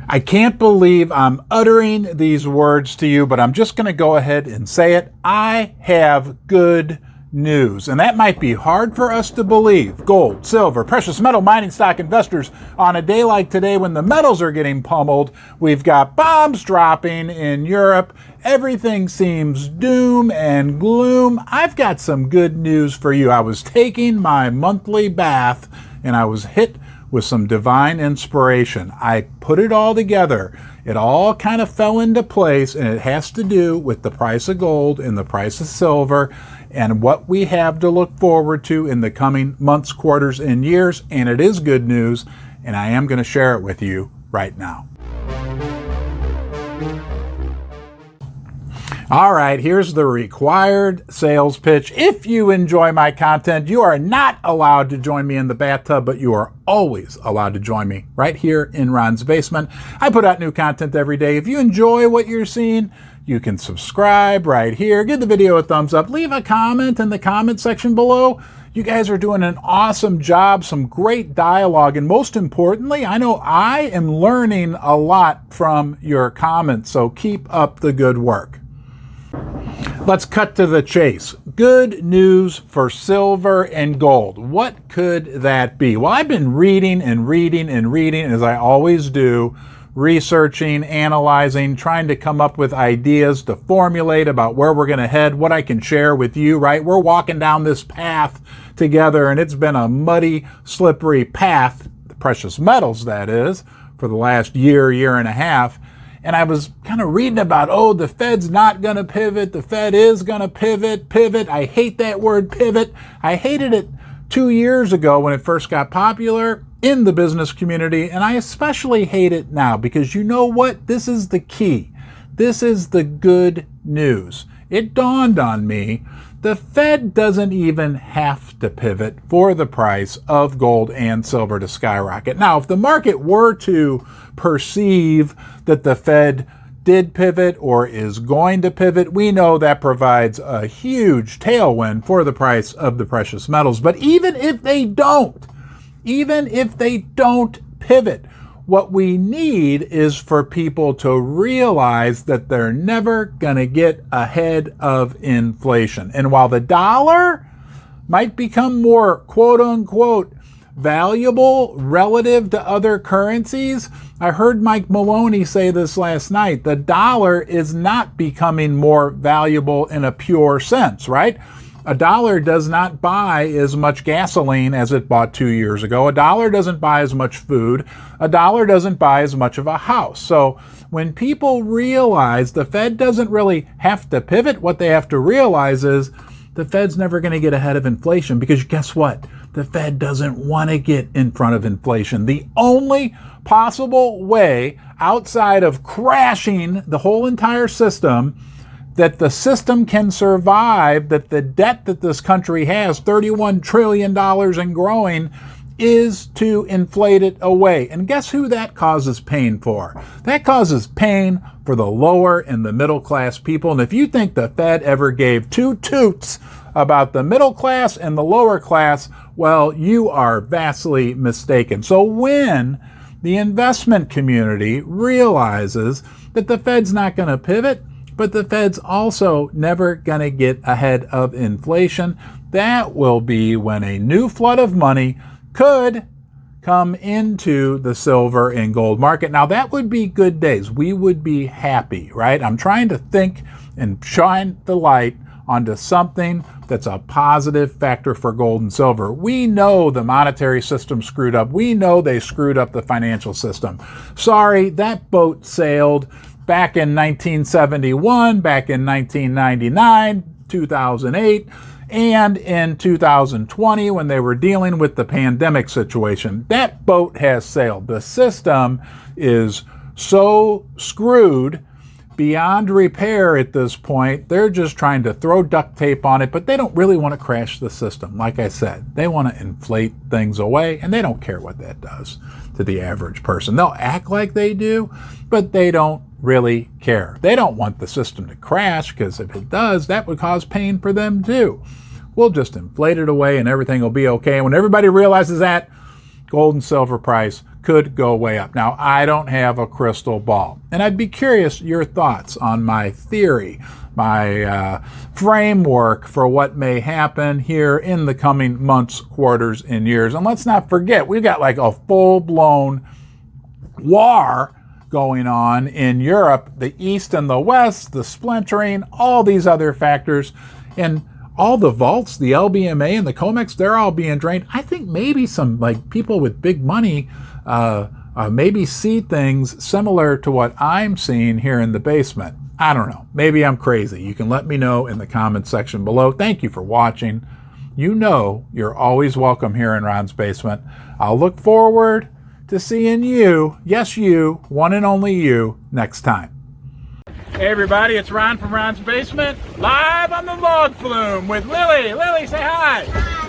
I can't believe I'm uttering these words to you, but I'm just going to go ahead and say it. I have good news, and that might be hard for us to believe. Gold, silver, precious metal mining stock investors, on a day like today when the metals are getting pummeled, we've got bombs dropping in Europe. Everything seems doom and gloom. I've got some good news for you. I was taking my monthly bath and I was hit with some divine inspiration. I put it all together. It all kind of fell into place, and it has to do with the price of gold and the price of silver and what we have to look forward to in the coming months, quarters, and years. And it is good news, and I am going to share it with you right now. All right, here's the required sales pitch. If you enjoy my content, you are not allowed to join me in the bathtub, but you are always allowed to join me right here in Ron's basement. I put out new content every day. If you enjoy what you're seeing, you can subscribe right here. Give the video a thumbs up. Leave a comment in the comment section below. You guys are doing an awesome job, some great dialogue, and most importantly, I know I am learning a lot from your comments, so keep up the good work. Let's cut to the chase. Good news for silver and gold. What could that be? Well, I've been reading, as I always do, researching, analyzing, trying to come up with ideas to formulate about where we're going to head, what I can share with you, right? We're walking down this path together, and it's been a muddy, slippery path, the precious metals, that is, for the last year and a half. And I was kind of reading about, the Fed's not going to pivot. The Fed is going to pivot. I hate that word pivot. I hated it 2 years ago when it first got popular in the business community. And I especially hate it now because you know what? This is the key. This is the good news. It dawned on me, the Fed doesn't even have to pivot for the price of gold and silver to skyrocket. Now, if the market were to perceive that the Fed did pivot or is going to pivot, we know that provides a huge tailwind for the price of the precious metals. But even if they don't pivot, what we need is for people to realize that they're never going to get ahead of inflation. And while the dollar might become more quote unquote valuable relative to other currencies, I heard Mike Maloney say this last night, the dollar is not becoming more valuable in a pure sense, right? A dollar does not buy as much gasoline as it bought 2 years ago. A dollar doesn't buy as much food. A dollar doesn't buy as much of a house. So when people realize the Fed doesn't really have to pivot, what they have to realize is the Fed's never going to get ahead of inflation, because guess what? The Fed doesn't want to get in front of inflation. The only possible way outside of crashing the whole entire system that the system can survive, that the debt that this country has, $31 trillion and growing, is to inflate it away. And guess who that causes pain for? That causes pain for the lower and the middle class people. And if you think the Fed ever gave two toots about the middle class and the lower class, well, you are vastly mistaken. So when the investment community realizes that the Fed's not going to pivot, but the Fed's also never going to get ahead of inflation, that will be when a new flood of money could come into the silver and gold market. Now, that would be good days. We would be happy, right? I'm trying to think and shine the light onto something that's a positive factor for gold and silver. We know the monetary system screwed up. We know they screwed up the financial system. Sorry, that boat sailed back in 1971, back in 1999, 2008, and in 2020 when they were dealing with the pandemic situation. That boat has sailed. The system is so screwed beyond repair at this point. They're just trying to throw duct tape on it, but they don't really want to crash the system. Like I said, they want to inflate things away, and they don't care what that does to the average person. They'll act like they do, but they don't really care. They don't want the system to crash, because if it does, that would cause pain for them too. We'll just inflate it away and everything will be okay. When everybody realizes that, gold and silver price could go way up. Now, I don't have a crystal ball, and I'd be curious your thoughts on my theory, my framework for what may happen here in the coming months, quarters, and years. And let's not forget, we've got like a full-blown war going on in Europe, the East and the West, the splintering, all these other factors, and all the vaults, the LBMA and the COMEX, they're all being drained. I think maybe some like people with big money maybe see things similar to what I'm seeing here in the basement. I don't know. Maybe I'm crazy. You can let me know in the comment section below. Thank you for watching. You know you're always welcome here in Ron's Basement. I'll look forward to seeing you, yes you, one and only you, next time. Hey everybody, it's Ron from Ron's Basement, live on the log flume with Lily. Lily, say hi.